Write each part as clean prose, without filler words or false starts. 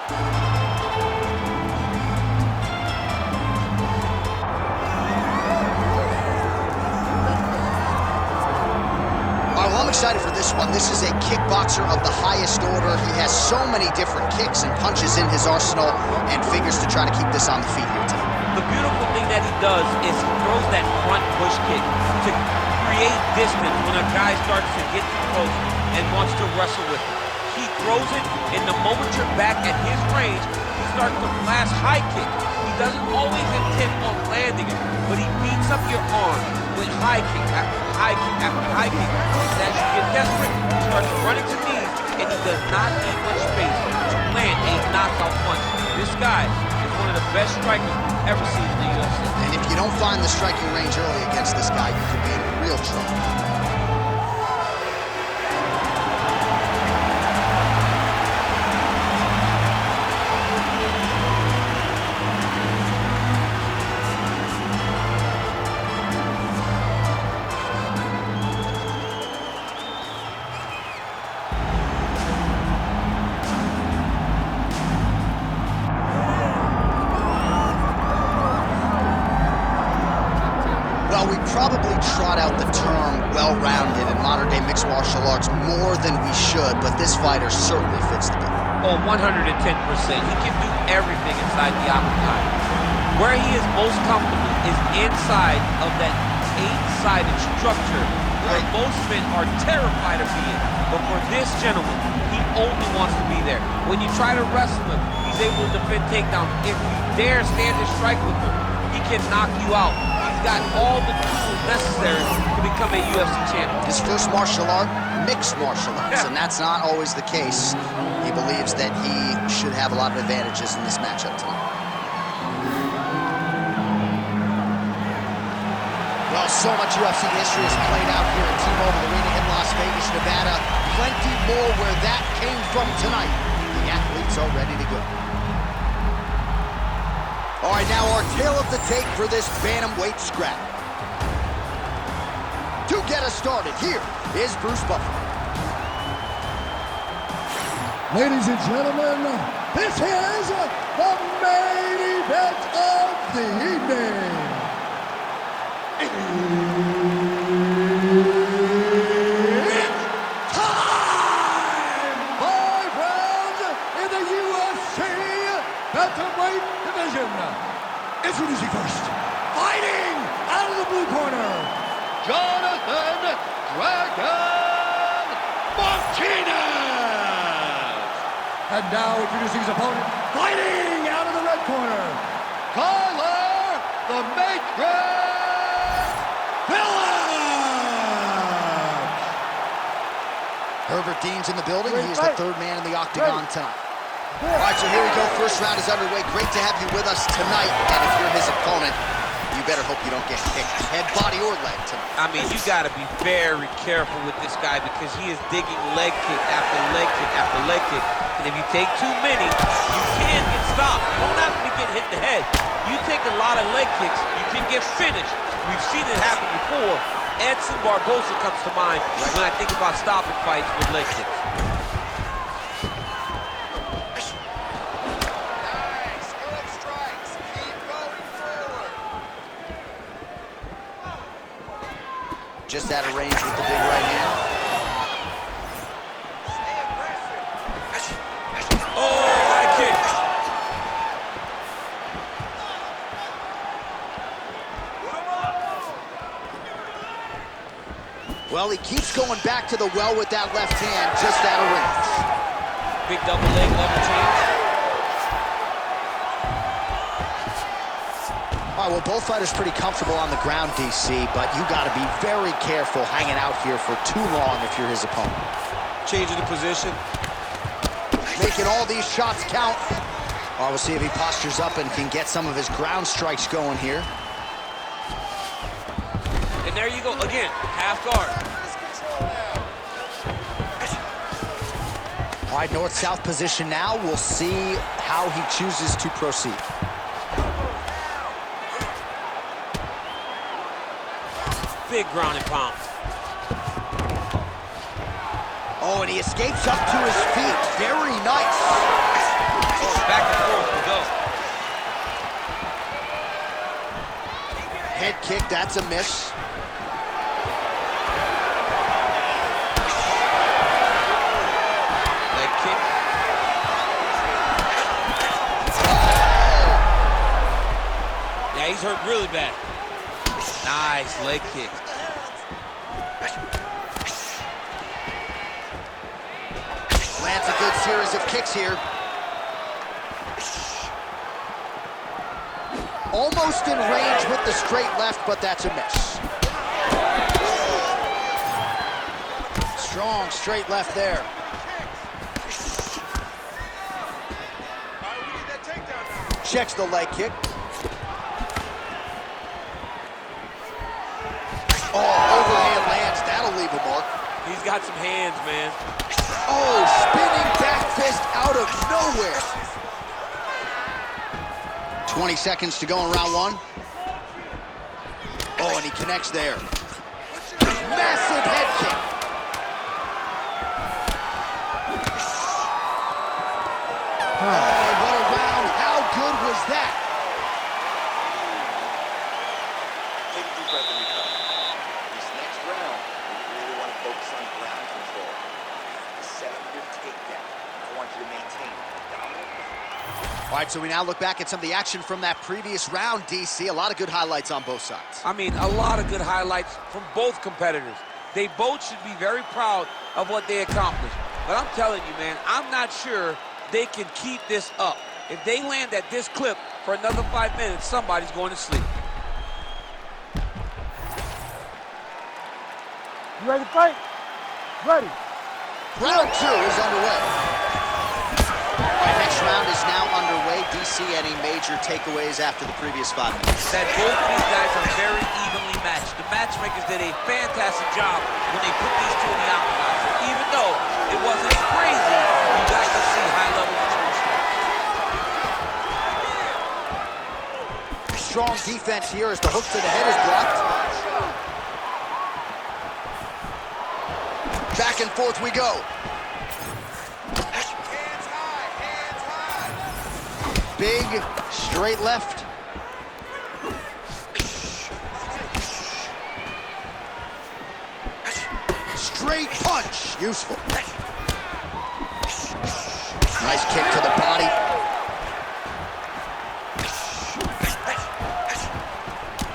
Well, I'm excited for this one. This is a kickboxer of the highest order. He has so many different kicks and punches in his arsenal and figures to try to keep this on the feet here tonight. The beautiful thing that he does is he throws that front push kick to create distance when a guy starts to get too close and wants to wrestle with him. He throws it, and the moment you're back at his range, he starts to blast high kick. He doesn't always intend on landing it, but he beats up your arm with high kick after high kick after high kick. And as you get desperate, he starts running to knees, and he does not need much space to land a knockout punch. This guy is one of the best strikers we've ever seen in the UFC. And if you don't find the striking range early against this guy, you could be in real trouble. Well, we probably trot out the term well-rounded in modern-day mixed martial arts more than we should, but this fighter certainly fits the bill. Oh, 110%. He can do everything inside the octagon. Where he is most comfortable is inside of that 8-sided structure where most men are terrified of being. But for this gentleman, he only wants to be there. When you try to wrestle him, he's able to defend takedowns. If you dare stand and strike with him, he can knock you out. Got all the tools necessary to become a UFC champion. His first martial art, mixed martial arts, and that's not always the case. He believes that he should have a lot of advantages in this matchup tonight. Well, so much UFC history has played out here at T-Mobile Arena in Las Vegas, Nevada. Plenty more where that came from tonight. The athletes are ready to go. All right, now our tail of the tape for this bantamweight scrap. To get us started, here is Bruce Buffer. Ladies and gentlemen, this is the main event of the evening. It's time! 5 rounds in the UFC bantamweight division. Introducing first, fighting out of the blue corner, Jonathan Dragon Martinez. And now introducing his opponent, fighting out of the red corner, Kyler the Matrix Phillips. Herbert Dean's in the building. He is the third man in the octagon tonight. All right, so here we go. First round is underway. Great to have you with us tonight. And if you're his opponent, you better hope you don't get kicked head, body, or leg tonight. I mean, you got to be very careful with this guy because he is digging leg kick after leg kick after leg kick. And if you take too many, you can get stopped. You don't have to get hit in the head. You take a lot of leg kicks, you can get finished. We've seen it happen before. Edson Barboza comes to mind when I think about stopping fights with leg kicks. Just out of range with the big right hand. Oh, high kick. Well, he keeps going back to the well with that left hand, just out of range. Big double leg level change. All right, well, both fighters pretty comfortable on the ground, DC, but you got to be very careful hanging out here for too long if you're his opponent. Changing the position. Making all these shots count. All right, we'll see if he postures up and can get some of his ground strikes going here. And there you go, again, half guard. All right, north-south position now. We'll see how he chooses to proceed. Big ground and pound. Oh, and he escapes up to his feet. Very nice. kick, that's a miss. Leg kick. Yeah, he's hurt really bad. Nice leg kick. Lands a good series of kicks here. Almost in range with the straight left, but that's a miss. Strong straight left there. Checks the leg kick. Oh, overhand lands. That'll leave a mark. He's got some hands, man. Oh, spinning back fist out of nowhere. 20 seconds to go in round one. Oh, and he connects there. Massive head kick. Oh, what a round. How good was that? Take a deep breath and recover. This next round, you really want to focus on ground control. Set up your takedown. I want you to maintain dominant. All right, so we now look back at some of the action from that previous round, DC. A lot of good highlights on both sides. I mean, a lot of good highlights from both competitors. They both should be very proud of what they accomplished. But I'm telling you, man, I'm not sure they can keep this up. If they land at this clip for another 5 minutes, somebody's going to sleep. You ready to fight? Ready. Round two is underway. All right, next round is now underway. DC, any major takeaways after the previous 5 minutes? That both of these guys are very evenly matched. The matchmakers did a fantastic job when they put these two in the octagon. So even though it wasn't crazy, you got to see high level control strength. Strong defense here as the hook to the head is blocked. Back and forth we go. Hands high, Big, straight left. Straight punch, useful. Nice kick to the body.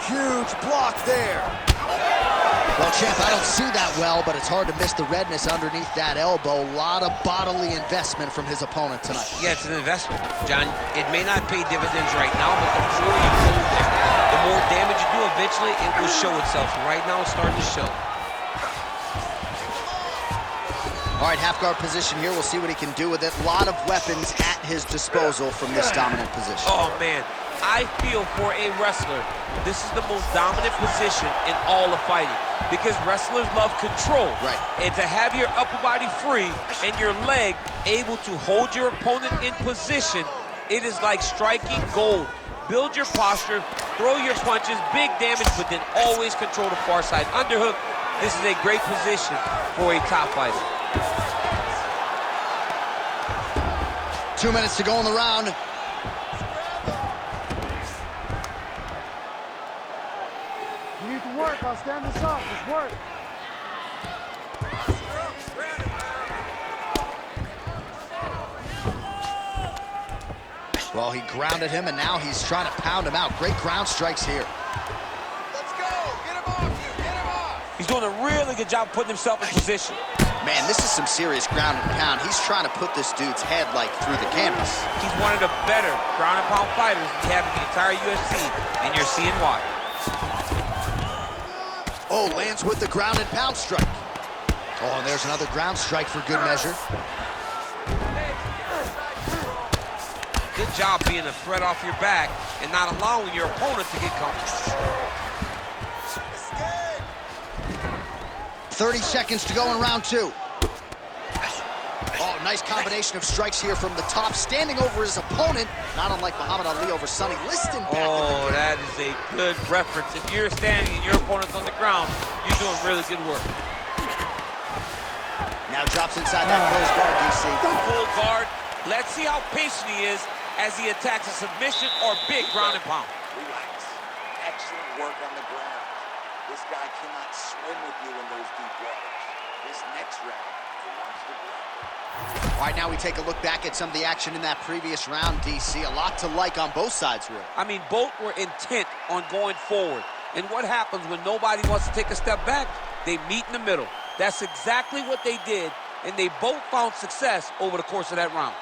Huge block there. Well, champ, I don't see that well, but it's hard to miss the redness underneath that elbow. A lot of bodily investment from his opponent tonight. Yeah, it's an investment, John. It may not pay dividends right now, but the more you go there, the more damage you do eventually, it will show itself. Right now, it's starting to show. All right, half guard position here. We'll see what he can do with it. A lot of weapons at his disposal from this dominant position. Oh, man. I feel for a wrestler, this is the most dominant position in all of fighting because wrestlers love control. Right. And to have your upper body free and your leg able to hold your opponent in position, it is like striking gold. Build your posture, throw your punches, big damage, but then always control the far side underhook. This is a great position for a top fighter. 2 minutes to go in the round. You need to work. I'll stand this up. Just work. Well, he grounded him, and now he's trying to pound him out. Great ground strikes here. Let's go. Get him off you. Get him off. He's doing a really good job putting himself in position. Man, this is some serious ground and pound. He's trying to put this dude's head, like, through the canvas. He's one of the better ground and pound fighters we have in the entire UFC, and you're seeing why. Oh, lands with the ground and pound strike. Oh, and there's another ground strike for good measure. Good job being a threat off your back and not allowing your opponent to get comfortable. 30 seconds to go in round two. Oh, nice combination of strikes here from the top, standing over his opponent, not unlike Muhammad Ali over Sonny Liston back Oh, in the day. that is a good reference. If you're standing and your opponent's on the ground, you're doing really good work. Now drops inside that closed guard, DC. Full guard. Let's see how patient he is as he attacks a submission or big ground and pound. Relax. excellent work on the ground. This guy cannot swim with you in those deep waters. This next round, he wants to grab it. All right, now we take a look back at some of the action in that previous round, DC. A lot to like on both sides, really. I mean, both were intent on going forward. And what happens when nobody wants to take a step back? They meet in the middle. That's exactly what they did, and they both found success over the course of that round.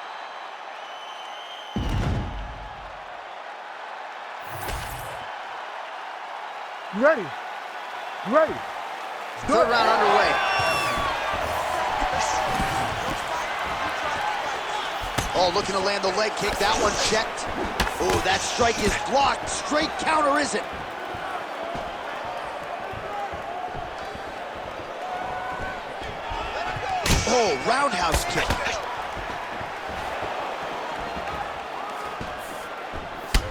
You ready? You ready? Third round underway. Oh, looking to land the leg kick. That one checked. Oh, that strike is blocked. Straight counter, is it? Oh, roundhouse kick.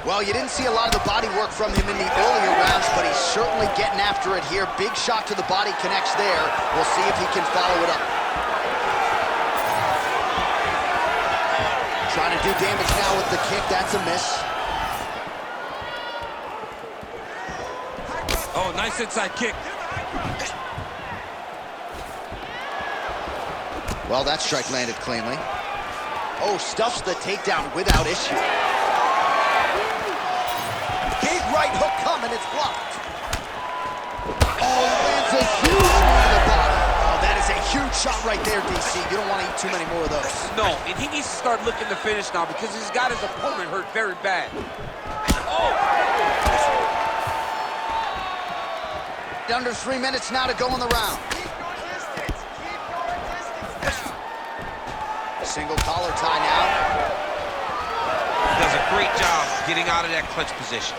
Well, you didn't see a lot of the body work from him in the earlier rounds, but he's certainly getting after it here. Big shot to the body connects there. We'll see if he can follow it up. Trying to do damage now with the kick. That's a miss. Oh, nice inside kick. Well, that strike landed cleanly. Oh, stuffs the takedown without issue. Big right hook coming, it's blocked. Oh, lands a huge knee to the body. Oh, that is a huge shot right there, DC. You don't want to eat too many more of those. No, and he needs to start looking to finish now because he's got his opponent hurt very bad. Oh! Under 3 minutes now to go in the round. Single collar tie now. Does a great job getting out of that clutch position.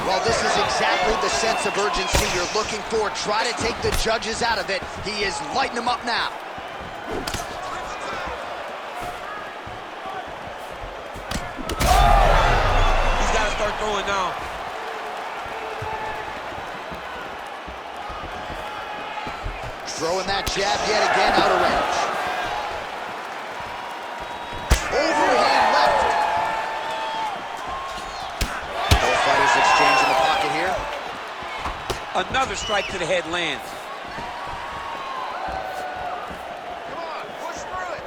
Well, this is exactly the sense of urgency you're looking for. Try to take the judges out of it. He is lighting them up now. He's got to start throwing now. Throwing that jab yet again out of range. Overhand left. Both fighters exchange in the pocket here. Another strike to the head lands. Come on, push through it.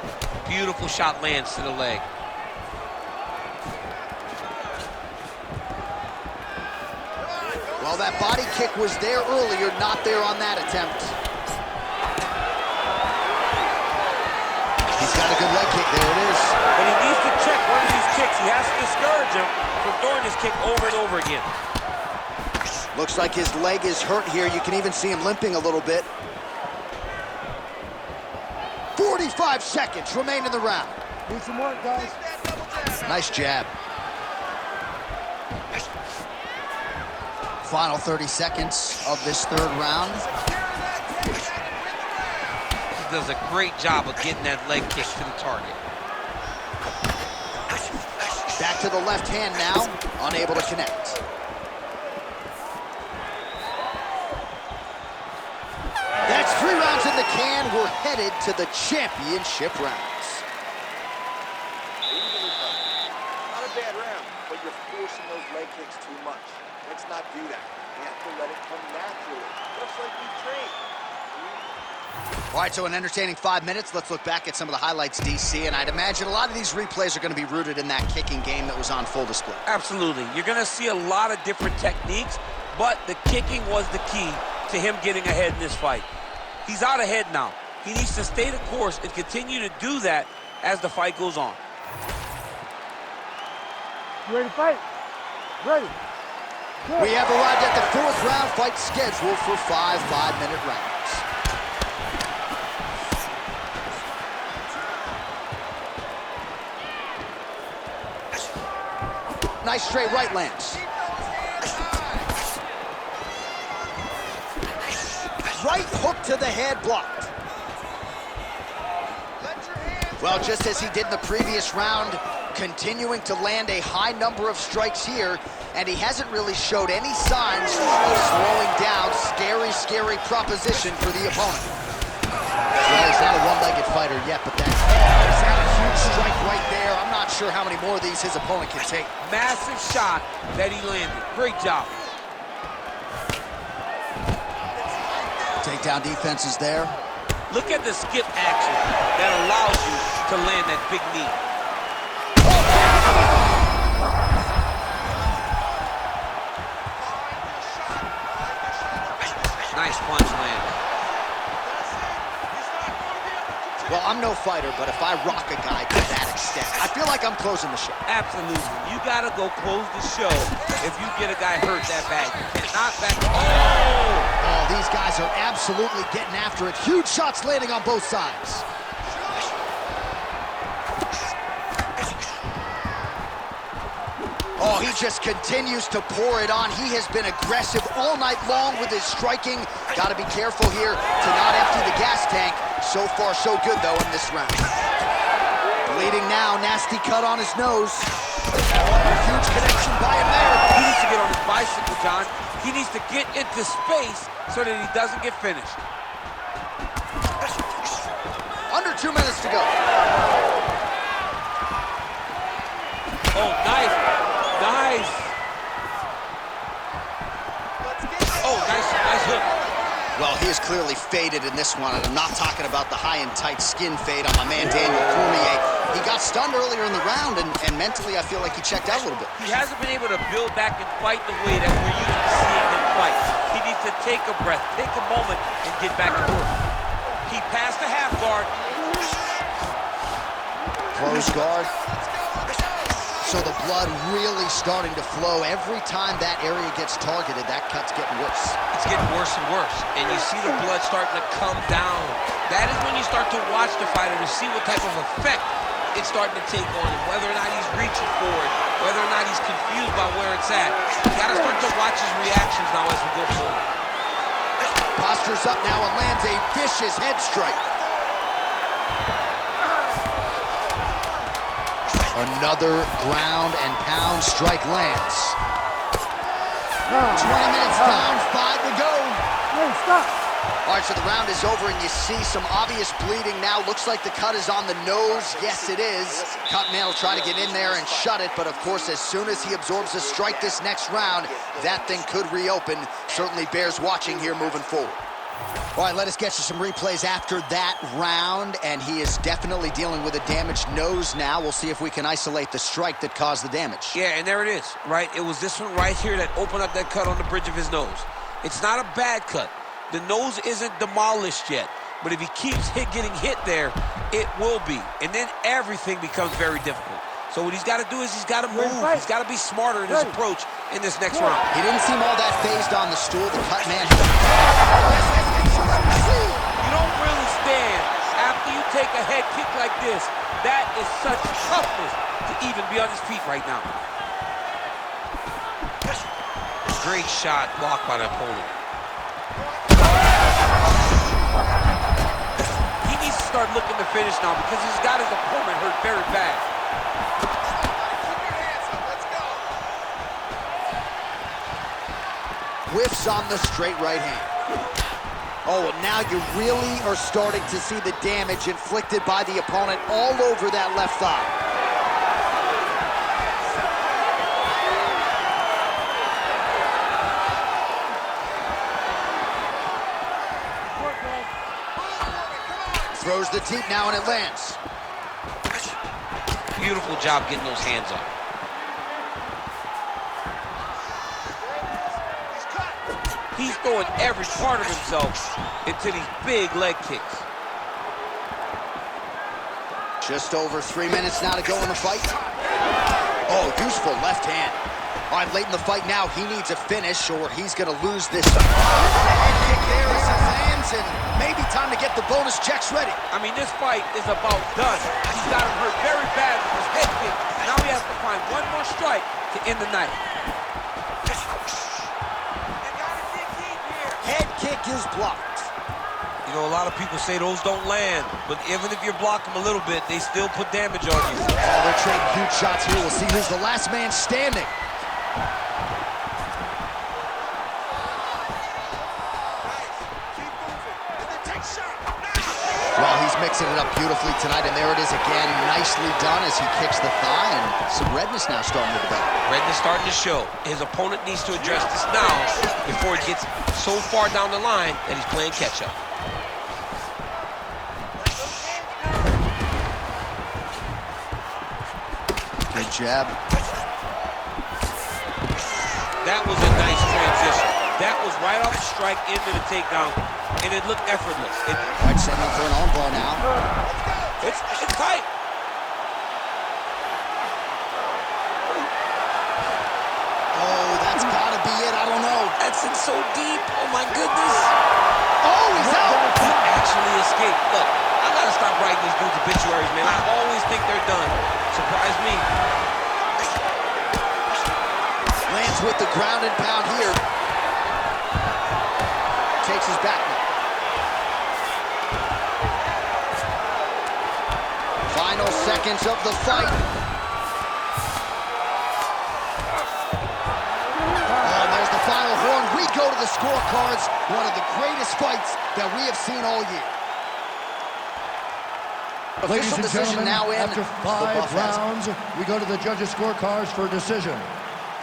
Beautiful shot lands to the leg. Well, that body kick was there earlier, not there on that attempt. He's got a good leg kick, there it is. But he needs to check one of these kicks. He has to discourage him from throwing this kick over and over again. Looks like his leg is hurt here. You can even see him limping a little bit. 45 seconds remain in the round. Need some work, guys. Nice jab. Final 30 seconds of this third round. He does a great job of getting that leg kick to the target. Back to the left hand now, unable to connect. That's 3 rounds in the can. We're headed to the championship rounds. Not a bad round, but you're forcing those leg kicks too much. Let's not do that. You have to let it come naturally, just like we train. All right, so an entertaining 5 minutes. Let's look back at some of the highlights, DC, and I'd imagine a lot of these replays are going to be rooted in that kicking game that was on full display. Absolutely. You're going to see a lot of different techniques, but the kicking was the key to him getting ahead in this fight. He's out ahead now. He needs to stay the course and continue to do that as the fight goes on. You ready to fight? Ready. Good. We have arrived at the 4th round, fight scheduled for 5 5-minute rounds. Nice straight right lands. Right hook to the head, blocked. Well, just as he did in the previous round, continuing to land a high number of strikes here, and he hasn't really showed any signs of slowing down. Scary, scary proposition for the opponent. Well, he's not a one-legged fighter yet, but that is a huge strike right there. I'm not sure how many more of these his opponent can take. Massive shot that he landed. Great job. Takedown defense is there. Look at the skip action that allows you to land that big knee. Nice punch land. Well, I'm no fighter, but if I rock a guy to that extent, I feel like I'm closing the show. Absolutely. You gotta go close the show if you get a guy hurt that bad. You cannot back. Oh! These guys are absolutely getting after it. Huge shots landing on both sides. Oh, he just continues to pour it on. He has been aggressive all night long with his striking. Got to be careful here to not empty the gas tank. So far, so good, though, in this round. Bleeding now, nasty cut on his nose. Huge connection by him there. He needs to get on his bicycle, John. He needs to get into space so that he doesn't get finished. Under 2 minutes to go. Oh, nice. Nice. Oh, nice hook. Well, he is clearly faded in this one, and I'm not talking about the high and tight skin fade on my man Daniel Cormier. He got stunned earlier in the round, and mentally I feel like he checked out a little bit. He hasn't been able to build back and fight the way that we're used to seeing him fight. He needs to take a breath, take a moment, and get back to work. He passed the half guard. Close guard. So the blood really starting to flow. Every time that area gets targeted, that cut's getting worse. It's getting worse and worse, and you see the blood starting to come down. That is when you start to watch the fighter to see what type of effect it's starting to take on him, whether or not he's reaching for it, whether or not he's confused by where it's at. You gotta start to watch his reactions now as we go forward. Postures up now and lands a vicious head strike. Another ground and pound strike lands. 20 minutes down, 5 to go. Hey, stop. All right, so the round is over, and you see some obvious bleeding now. Looks like the cut is on the nose. Yes, it is. Cutman will try to get in there and shut it, but of course, as soon as he absorbs a strike this next round, that thing could reopen. Certainly bears watching here moving forward. All right, let us get you some replays after that round, and he is definitely dealing with a damaged nose now. We'll see if we can isolate the strike that caused the damage. Yeah, and there it is, right? It was this one right here that opened up that cut on the bridge of his nose. It's not a bad cut. The nose isn't demolished yet, but if he keeps getting hit there, it will be. And then everything becomes very difficult. So what he's got to do is he's got to move. He's got to be smarter in his approach in this next round. He didn't seem all that phased on the stool. The cut man. You don't really stand after you take a head kick like this. That is such toughness to even be on his feet right now. Great shot blocked by the opponent. He needs to start looking to finish now because he's got his opponent hurt very bad. Whiffs on the straight right hand. Oh, and now you really are starting to see the damage inflicted by the opponent all over that left thigh. Throws the teep now and it lands. Beautiful job getting those hands up. He's throwing every part of himself into these big leg kicks. Just over 3 minutes now to go in the fight. Oh, useful left hand. All right, late in the fight now, he needs a finish or he's going to lose this. Head kick there as he lands, and maybe time to get the bonus checks ready. I mean, this fight is about done. He's got him hurt very bad with his head kick. Now he has to find one more strike to end the night. Head kick is blocked. You know, a lot of people say those don't land, but even if you block them a little bit, they still put damage on you. Oh, they're trading huge shots here. We'll see who's the last man standing. Well, he's mixing it up beautifully tonight, and there it is again. Nicely done as he kicks the thigh and Some redness now starting to develop. Redness starting to show. His opponent needs to address this now before it gets so far down the line that he's playing catch-up. Good jab. That was a nice transition. That was right off the strike into the takedown, and it looked effortless. Right, setting up for an arm bar now. It's tight. Oh, that's gotta be it. I don't know. That's in so deep. Oh my goodness. Oh, he's out. He actually escaped. Look, I gotta stop writing these dudes obituaries, man. I always think they're done. Surprise me. Lands with the ground and pound here. Takes his back now. Final seconds of the fight. And there's the final horn. We go to the scorecards. One of the greatest fights that we have seen all year. Ladies Official and decision gentlemen, now in. after The 5 buff has it. rounds, we go to the judges' scorecards for a decision.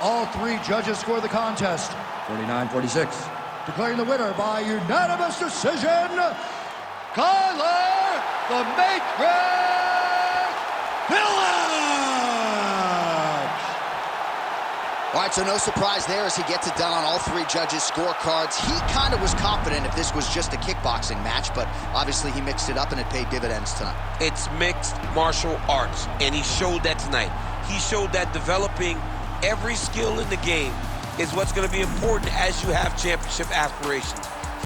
All 3 judges score the contest 49-46. Declaring the winner by unanimous decision, Kyler the Matrix Phillips! All right, so no surprise there as he gets it done on all 3 judges' scorecards. He kind of was confident if this was just a kickboxing match, but obviously he mixed it up and it paid dividends tonight. It's mixed martial arts, and he showed that tonight. He showed that developing every skill in the game is what's going to be important as you have championship aspirations.